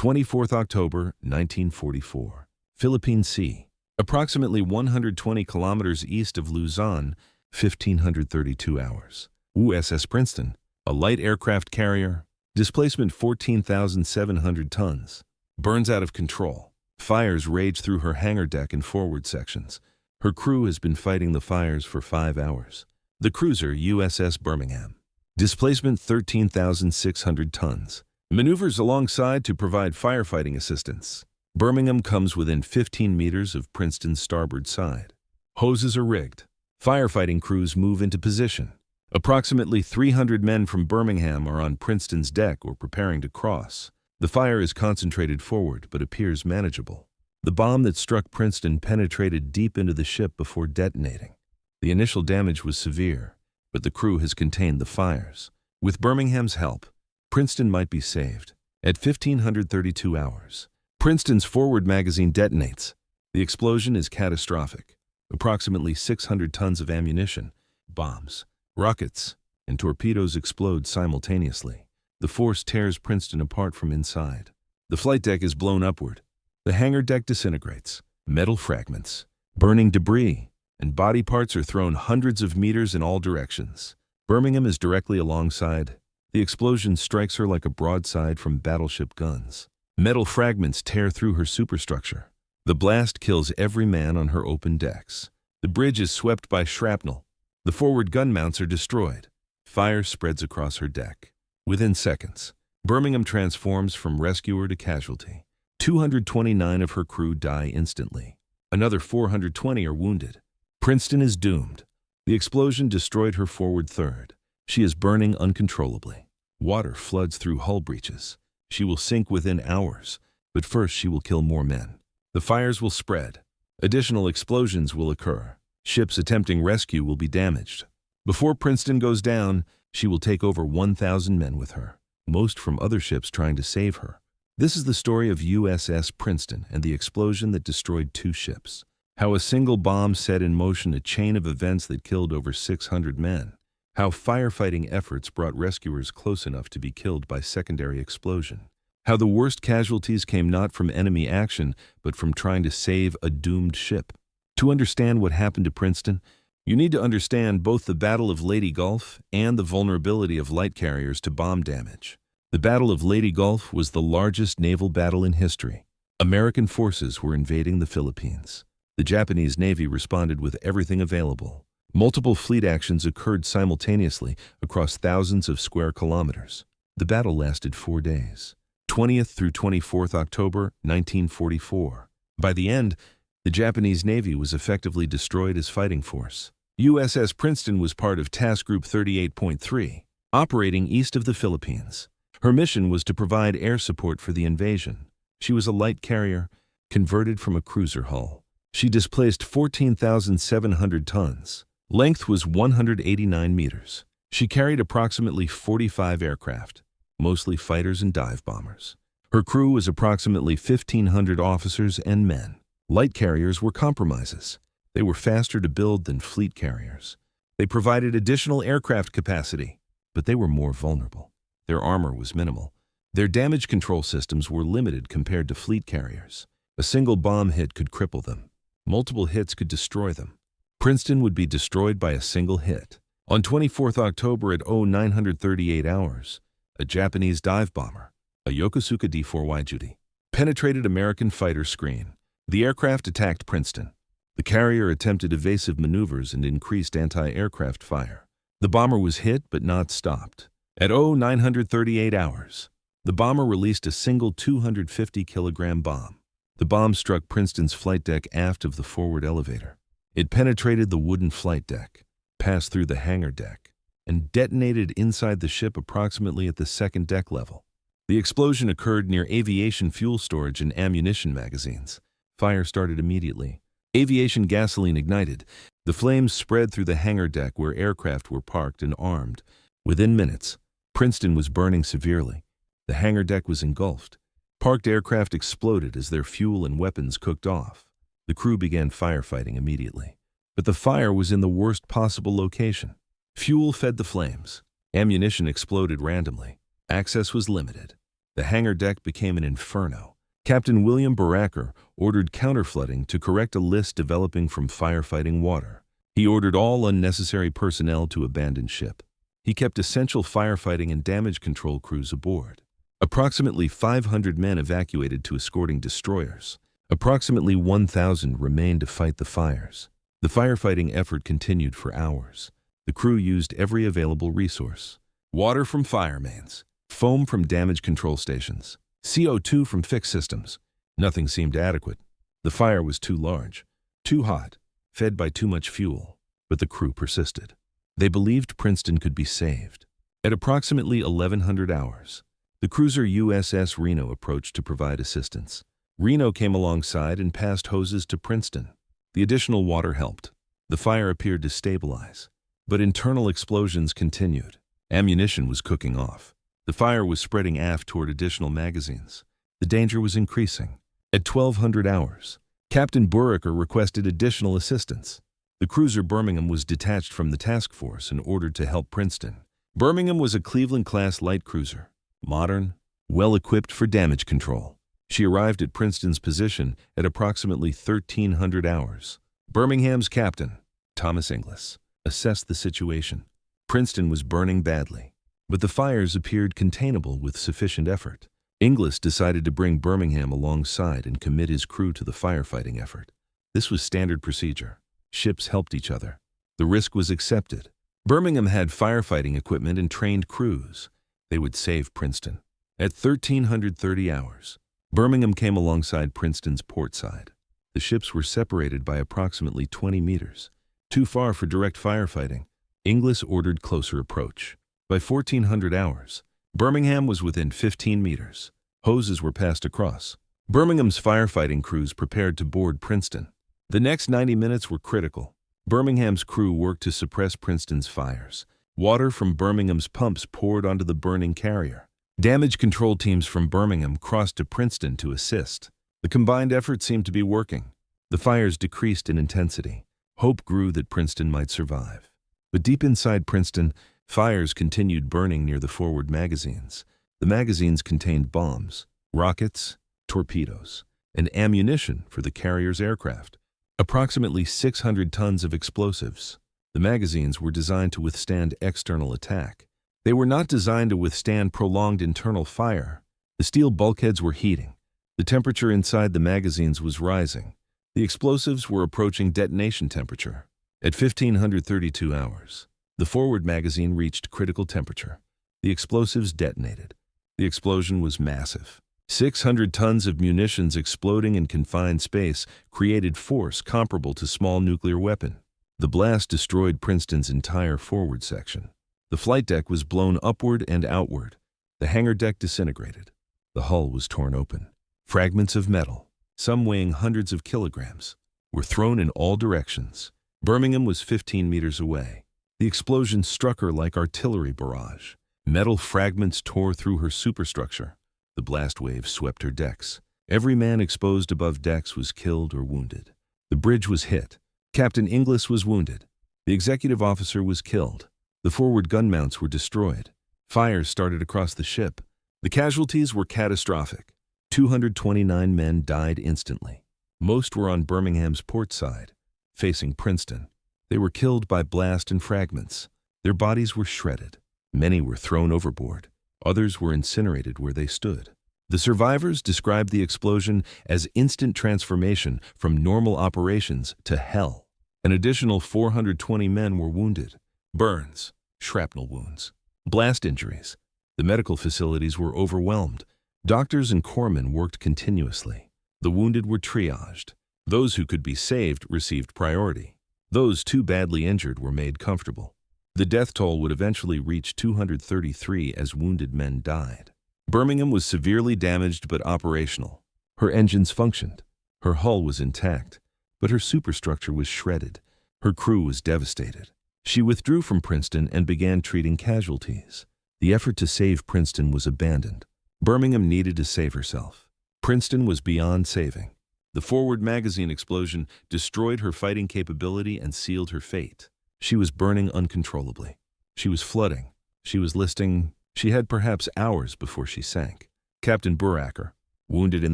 24th October, 1944. Philippine Sea. Approximately 120 kilometers east of Luzon, 1,532 hours. USS Princeton, a light aircraft carrier. Displacement 14,700 tons. Burns out of control. Fires rage through her hangar deck and forward sections. Her crew has been fighting the fires for 5 hours. The cruiser USS Birmingham. Displacement 13,600 tons. Maneuvers alongside to provide firefighting assistance. Birmingham comes within 15 meters of Princeton's starboard side. Hoses are rigged. Firefighting crews move into position. Approximately 300 men from Birmingham are on Princeton's deck or preparing to cross. The fire is concentrated forward but appears manageable. The bomb that struck Princeton penetrated deep into the ship before detonating. The initial damage was severe, but the crew has contained the fires. With Birmingham's help, Princeton might be saved. At 1,532 hours, Princeton's forward magazine detonates. The explosion is catastrophic. Approximately 600 tons of ammunition, bombs, rockets, and torpedoes explode simultaneously. The force tears Princeton apart from inside. The flight deck is blown upward. The hangar deck disintegrates. Metal fragments, burning debris, and body parts are thrown hundreds of meters in all directions. Birmingham is directly alongside. The explosion strikes her like a broadside from battleship guns. Metal fragments tear through her superstructure. The blast kills every man on her open decks. The bridge is swept by shrapnel. The forward gun mounts are destroyed. Fire spreads across her deck. Within seconds, Birmingham transforms from rescuer to casualty. 229 of her crew die instantly. Another 420 are wounded. Princeton is doomed. The explosion destroyed her forward third. She is burning uncontrollably. Water floods through hull breaches. She will sink within hours, but first she will kill more men. The fires will spread. Additional explosions will occur. Ships attempting rescue will be damaged. Before Princeton goes down, she will take over 1,000 men with her, most from other ships trying to save her. This is the story of USS Princeton and the explosion that destroyed 2 ships. How a single bomb set in motion a chain of events that killed over 600 men. How firefighting efforts brought rescuers close enough to be killed by secondary explosion. How the worst casualties came not from enemy action, but from trying to save a doomed ship. To understand what happened to Princeton, you need to understand both the Battle of Leyte Gulf and the vulnerability of light carriers to bomb damage. The Battle of Leyte Gulf was the largest naval battle in history. American forces were invading the Philippines. The Japanese Navy responded with everything available. Multiple fleet actions occurred simultaneously across thousands of square kilometers. The battle lasted 4 days, 20th through 24th October, 1944. By the end, the Japanese Navy was effectively destroyed as fighting force. USS Princeton was part of Task Group 38.3, operating east of the Philippines. Her mission was to provide air support for the invasion. She was a light carrier, converted from a cruiser hull. She displaced 14,700 tons. Length was 189 meters. She carried approximately 45 aircraft, mostly fighters and dive bombers. Her crew was approximately 1,500 officers and men. Light carriers were compromises. They were faster to build than fleet carriers. They provided additional aircraft capacity, but they were more vulnerable. Their armor was minimal. Their damage control systems were limited compared to fleet carriers. A single bomb hit could cripple them. Multiple hits could destroy them. Princeton would be destroyed by a single hit. On 24th October at 0938 hours, a Japanese dive bomber, a Yokosuka D-4Y Judy, penetrated American fighter screen. The aircraft attacked Princeton. The carrier attempted evasive maneuvers and increased anti-aircraft fire. The bomber was hit but not stopped. At 0938 hours, the bomber released a single 250-kilogram bomb. The bomb struck Princeton's flight deck aft of the forward elevator. It penetrated the wooden flight deck, passed through the hangar deck, and detonated inside the ship approximately at the second deck level. The explosion occurred near aviation fuel storage and ammunition magazines. Fire started immediately. Aviation gasoline ignited. The flames spread through the hangar deck where aircraft were parked and armed. Within minutes, Princeton was burning severely. The hangar deck was engulfed. Parked aircraft exploded as their fuel and weapons cooked off. The crew began firefighting immediately. But the fire was in the worst possible location. Fuel fed the flames. Ammunition exploded randomly. Access was limited. The hangar deck became an inferno. Captain William Baracker ordered counterflooding to correct a list developing from firefighting water. He ordered all unnecessary personnel to abandon ship. He kept essential firefighting and damage control crews aboard. Approximately 500 men evacuated to escorting destroyers. Approximately 1,000 remained to fight the fires. The firefighting effort continued for hours. The crew used every available resource. Water from fire mains, foam from damage control stations, CO2 from fixed systems. Nothing seemed adequate. The fire was too large, too hot, fed by too much fuel, but the crew persisted. They believed Princeton could be saved. At approximately 1100 hours, the cruiser USS Reno approached to provide assistance. Reno came alongside and passed hoses to Princeton. The additional water helped. The fire appeared to stabilize, but internal explosions continued. Ammunition was cooking off. The fire was spreading aft toward additional magazines. The danger was increasing. At 1200 hours, Captain Buracker requested additional assistance. The cruiser Birmingham was detached from the task force and ordered to help Princeton. Birmingham was a Cleveland-class light cruiser, modern, well-equipped for damage control. She arrived at Princeton's position at approximately 1300 hours. Birmingham's captain, Thomas Inglis, assessed the situation. Princeton was burning badly, but the fires appeared containable with sufficient effort. Inglis decided to bring Birmingham alongside and commit his crew to the firefighting effort. This was standard procedure. Ships helped each other. The risk was accepted. Birmingham had firefighting equipment and trained crews. They would save Princeton. At 1330 hours, Birmingham came alongside Princeton's port side. The ships were separated by approximately 20 meters, too far for direct firefighting. Inglis ordered closer approach. By 1400 hours, Birmingham was within 15 meters. Hoses were passed across. Birmingham's firefighting crews prepared to board Princeton. The next 90 minutes were critical. Birmingham's crew worked to suppress Princeton's fires. Water from Birmingham's pumps poured onto the burning carrier. Damage control teams from Birmingham crossed to Princeton to assist. The combined effort seemed to be working. The fires decreased in intensity. Hope grew that Princeton might survive. But deep inside Princeton, fires continued burning near the forward magazines. The magazines contained bombs, rockets, torpedoes, and ammunition for the carrier's aircraft. Approximately 600 tons of explosives. The magazines were designed to withstand external attack. They were not designed to withstand prolonged internal fire. The steel bulkheads were heating. The temperature inside the magazines was rising. The explosives were approaching detonation temperature. At 1532 hours, the forward magazine reached critical temperature. The explosives detonated. The explosion was massive. 600 tons of munitions exploding in confined space created force comparable to small nuclear weapon. The blast destroyed Princeton's entire forward section. The flight deck was blown upward and outward. The hangar deck disintegrated. The hull was torn open. Fragments of metal, some weighing hundreds of kilograms, were thrown in all directions. Birmingham was 15 meters away. The explosion struck her like artillery barrage. Metal fragments tore through her superstructure. The blast wave swept her decks. Every man exposed above decks was killed or wounded. The bridge was hit. Captain Inglis was wounded. The executive officer was killed. The forward gun mounts were destroyed. Fires started across the ship. The casualties were catastrophic. 229 men died instantly. Most were on Birmingham's port side, facing Princeton. They were killed by blast and fragments. Their bodies were shredded. Many were thrown overboard. Others were incinerated where they stood. The survivors described the explosion as instant transformation from normal operations to hell. An additional 420 men were wounded. Burns, shrapnel wounds, blast injuries. The medical facilities were overwhelmed. Doctors and corpsmen worked continuously. The wounded were triaged. Those who could be saved received priority. Those too badly injured were made comfortable. The death toll would eventually reach 233 as wounded men died. Birmingham was severely damaged but operational. Her engines functioned. Her hull was intact, but her superstructure was shredded. Her crew was devastated. She withdrew from Princeton and began treating casualties. The effort to save Princeton was abandoned. Birmingham needed to save herself. Princeton was beyond saving. The forward magazine explosion destroyed her fighting capability and sealed her fate. She was burning uncontrollably. She was flooding. She was listing. She had perhaps hours before she sank. Captain Buracker, wounded in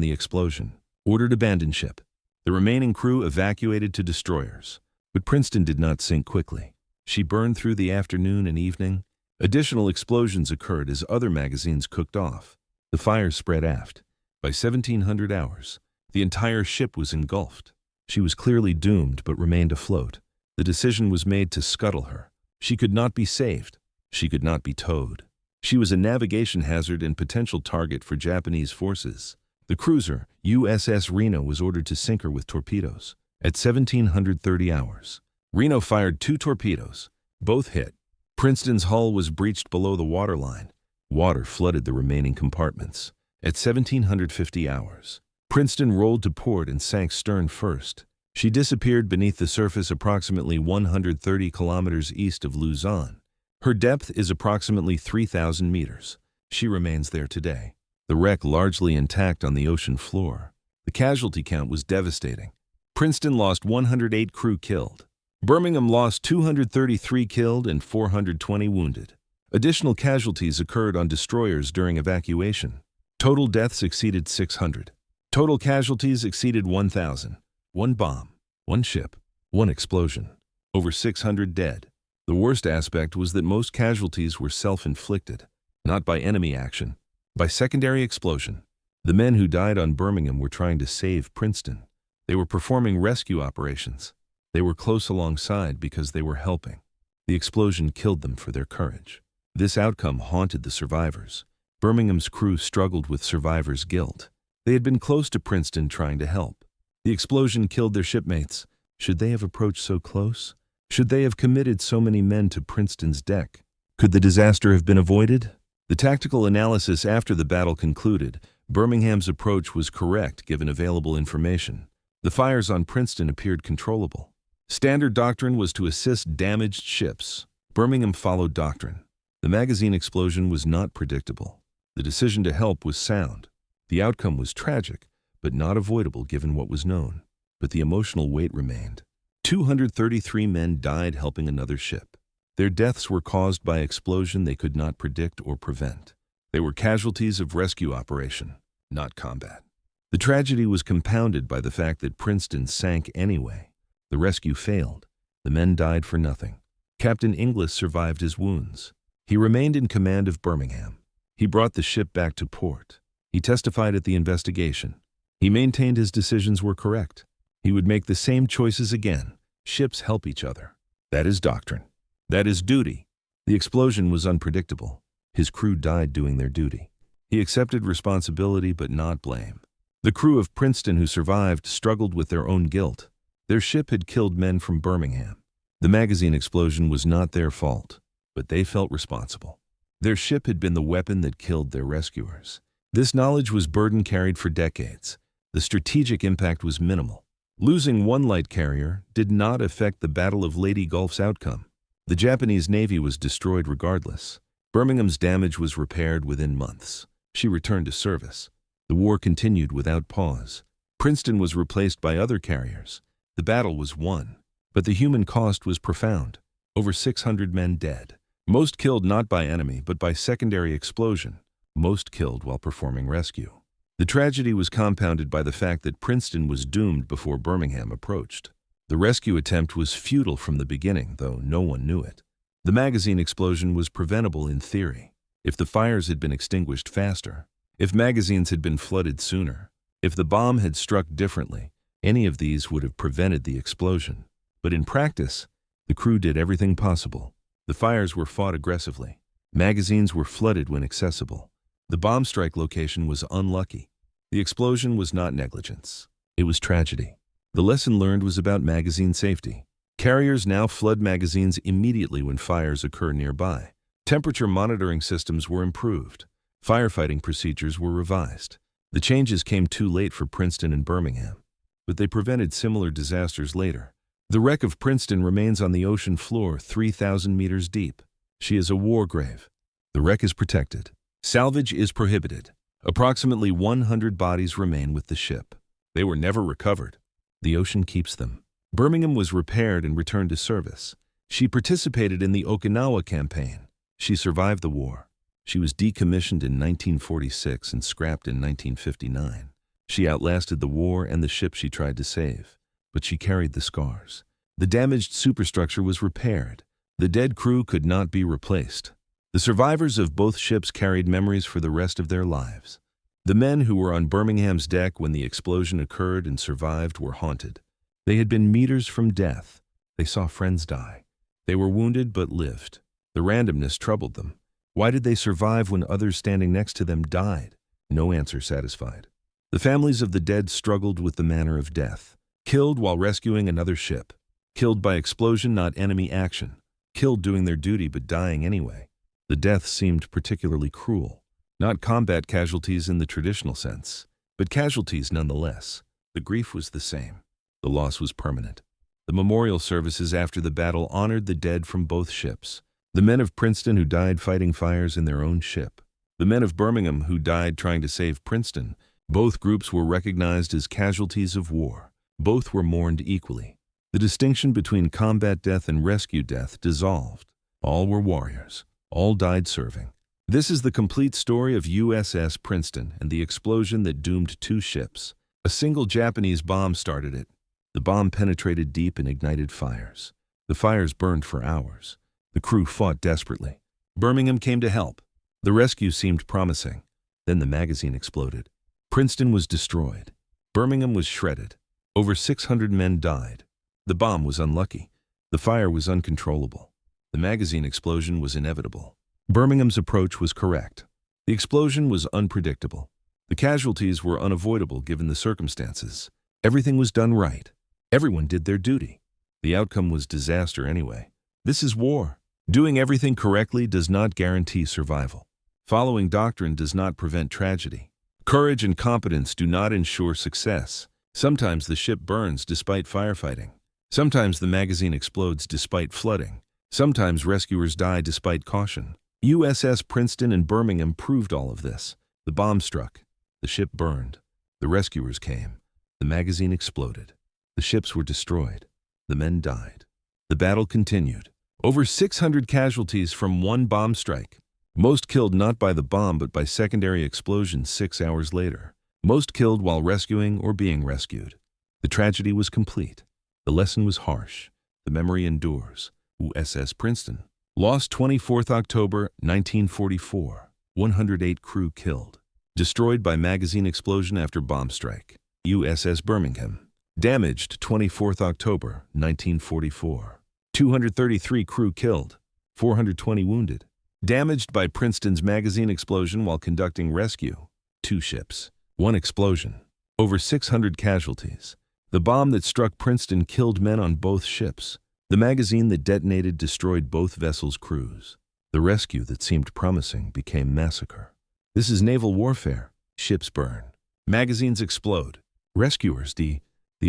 the explosion, ordered abandon ship. The remaining crew evacuated to destroyers. But Princeton did not sink quickly. She burned through the afternoon and evening. Additional explosions occurred as other magazines cooked off. The fire spread aft. By 1700 hours, the entire ship was engulfed. She was clearly doomed but remained afloat. The decision was made to scuttle her. She could not be saved. She could not be towed. She was a navigation hazard and potential target for Japanese forces. The cruiser, USS Reno, was ordered to sink her with torpedoes. At 1730 hours, Reno fired 2 torpedoes. Both hit. Princeton's hull was breached below the waterline. Water flooded the remaining compartments. At 1750 hours, Princeton rolled to port and sank stern first. She disappeared beneath the surface approximately 130 kilometers east of Luzon. Her depth is approximately 3,000 meters. She remains there today. The wreck largely intact on the ocean floor. The casualty count was devastating. Princeton lost 108 crew killed. Birmingham lost 233 killed and 420 wounded. Additional casualties occurred on destroyers during evacuation. Total deaths exceeded 600. Total casualties exceeded 1,000. 1 bomb, 1 ship, 1 explosion. Over 600 dead. The worst aspect was that most casualties were self-inflicted, not by enemy action, by secondary explosion. The men who died on Birmingham were trying to save Princeton. They were performing rescue operations. They were close alongside because they were helping. The explosion killed them for their courage. This outcome haunted the survivors. Birmingham's crew struggled with survivors' guilt. They had been close to Princeton trying to help. The explosion killed their shipmates. Should they have approached so close? Should they have committed so many men to Princeton's deck? Could the disaster have been avoided? The tactical analysis after the battle concluded Birmingham's approach was correct given available information. The fires on Princeton appeared controllable. Standard doctrine was to assist damaged ships. Birmingham followed doctrine. The magazine explosion was not predictable. The decision to help was sound. The outcome was tragic, but not avoidable given what was known. But the emotional weight remained. 233 men died helping another ship. Their deaths were caused by explosion they could not predict or prevent. They were casualties of rescue operation, not combat. The tragedy was compounded by the fact that Princeton sank anyway. The rescue failed. The men died for nothing. Captain Inglis survived his wounds. He remained in command of Birmingham. He brought the ship back to port. He testified at the investigation. He maintained his decisions were correct. He would make the same choices again. Ships help each other. That is doctrine. That is duty. The explosion was unpredictable. His crew died doing their duty. He accepted responsibility but not blame. The crew of Princeton who survived struggled with their own guilt. Their ship had killed men from Birmingham. The magazine explosion was not their fault, but they felt responsible. Their ship had been the weapon that killed their rescuers. This knowledge was burden carried for decades. The strategic impact was minimal. Losing 1 light carrier did not affect the Battle of Leyte Gulf's outcome. The Japanese Navy was destroyed regardless. Birmingham's damage was repaired within months. She returned to service. The war continued without pause. Princeton was replaced by other carriers. The battle was won, but the human cost was profound. Over 600 men dead. Most killed not by enemy but by secondary explosion. Most killed while performing rescue. The tragedy was compounded by the fact that Princeton was doomed before Birmingham approached. The rescue attempt was futile from the beginning, though no one knew it. The magazine explosion was preventable in theory. If the fires had been extinguished faster, if magazines had been flooded sooner, if the bomb had struck differently, any of these would have prevented the explosion. But in practice, the crew did everything possible. The fires were fought aggressively. Magazines were flooded when accessible. The bomb strike location was unlucky. The explosion was not negligence. It was tragedy. The lesson learned was about magazine safety. Carriers now flood magazines immediately when fires occur nearby. Temperature monitoring systems were improved. Firefighting procedures were revised. The changes came too late for Princeton and Birmingham, but they prevented similar disasters later. The wreck of Princeton remains on the ocean floor 3,000 meters deep. She is a war grave. The wreck is protected. Salvage is prohibited. Approximately 100 bodies remain with the ship. They were never recovered. The ocean keeps them. Birmingham was repaired and returned to service. She participated in the Okinawa campaign. She survived the war. She was decommissioned in 1946 and scrapped in 1959. She outlasted the war and the ship she tried to save, but she carried the scars. The damaged superstructure was repaired. The dead crew could not be replaced. The survivors of both ships carried memories for the rest of their lives. The men who were on Birmingham's deck when the explosion occurred and survived were haunted. They had been meters from death. They saw friends die. They were wounded but lived. The randomness troubled them. Why did they survive when others standing next to them died? No answer satisfied. The families of the dead struggled with the manner of death. Killed while rescuing another ship. Killed by explosion, not enemy action. Killed doing their duty but dying anyway. The deaths seemed particularly cruel. Not combat casualties in the traditional sense, but casualties nonetheless. The grief was the same. The loss was permanent. The memorial services after the battle honored the dead from both ships. The men of Princeton who died fighting fires in their own ship. The men of Birmingham who died trying to save Princeton. Both groups were recognized as casualties of war. Both were mourned equally. The distinction between combat death and rescue death dissolved. All were warriors. All died serving. This is the complete story of USS Princeton and the explosion that doomed two ships. A single Japanese bomb started it. The bomb penetrated deep and ignited fires. The fires burned for hours. The crew fought desperately. Birmingham came to help. The rescue seemed promising. Then the magazine exploded. Princeton was destroyed. Birmingham was shredded. Over 600 men died. The bomb was unlucky. The fire was uncontrollable. The magazine explosion was inevitable. Birmingham's approach was correct. The explosion was unpredictable. The casualties were unavoidable given the circumstances. Everything was done right. Everyone did their duty. The outcome was disaster anyway. This is war. Doing everything correctly does not guarantee survival. Following doctrine does not prevent tragedy. Courage and competence do not ensure success. Sometimes the ship burns despite firefighting. Sometimes the magazine explodes despite flooding. Sometimes rescuers die despite caution. USS Princeton and Birmingham proved all of this. The bomb struck. The ship burned. The rescuers came. The magazine exploded. The ships were destroyed. The men died. The battle continued. Over 600 casualties from one bomb strike. Most killed not by the bomb but by secondary explosion 6 hours later. Most killed while rescuing or being rescued. The tragedy was complete. The lesson was harsh. The memory endures. USS Princeton. Lost 24th October 1944. 108 crew killed. Destroyed by magazine explosion after bomb strike. USS Birmingham. Damaged 24th October 1944. 233 crew killed. 420 wounded. Damaged by Princeton's magazine explosion while conducting rescue. 2 ships. 1 explosion. Over 600 casualties. The bomb that struck Princeton killed men on both ships. The magazine that detonated destroyed both vessels' crews. The rescue that seemed promising became massacre. This is naval warfare. Ships burn. Magazines explode. Rescuers, the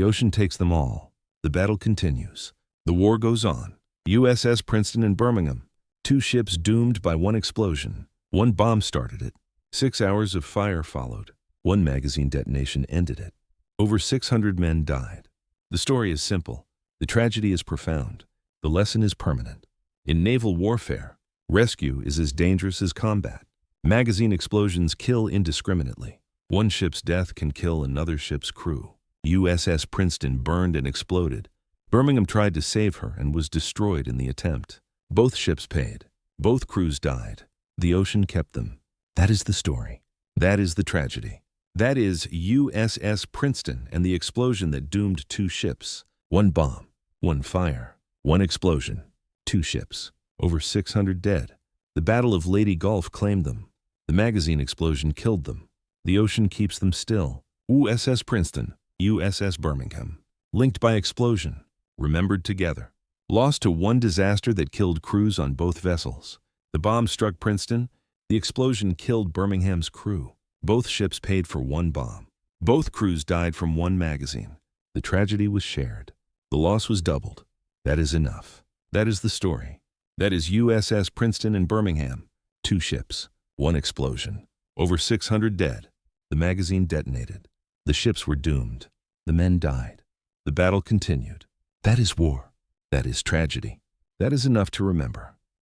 ocean takes them all. The battle continues. The war goes on. USS Princeton and Birmingham. 2 ships doomed by 1 explosion. 1 bomb started it. 6 hours of fire followed. 1 magazine detonation ended it. Over 600 men died. The story is simple. The tragedy is profound. The lesson is permanent. In naval warfare, rescue is as dangerous as combat. Magazine explosions kill indiscriminately. 1 ship's death can kill another ship's crew. USS Princeton burned and exploded. Birmingham tried to save her and was destroyed in the attempt. Both ships paid. Both crews died. The ocean kept them. That is the story. That is the tragedy. That is USS Princeton and the explosion that doomed 2 ships. 1 bomb, 1 fire, 1 explosion, 2 ships, over 600 dead. The Battle of Leyte Gulf claimed them. The magazine explosion killed them. The ocean keeps them still. USS Princeton, USS Birmingham. Linked by explosion, remembered together. Lost to 1 disaster that killed crews on both vessels. The bomb struck Princeton. The explosion killed Birmingham's crew. Both ships paid for 1 bomb. Both crews died from 1 magazine. The tragedy was shared. The loss was doubled. That is enough. That is the story. That is USS Princeton and Birmingham. 2 ships, 1 explosion. Over 600 dead. The magazine detonated. The ships were doomed. The men died. The battle continued. That is war. That is tragedy. That is enough to remember.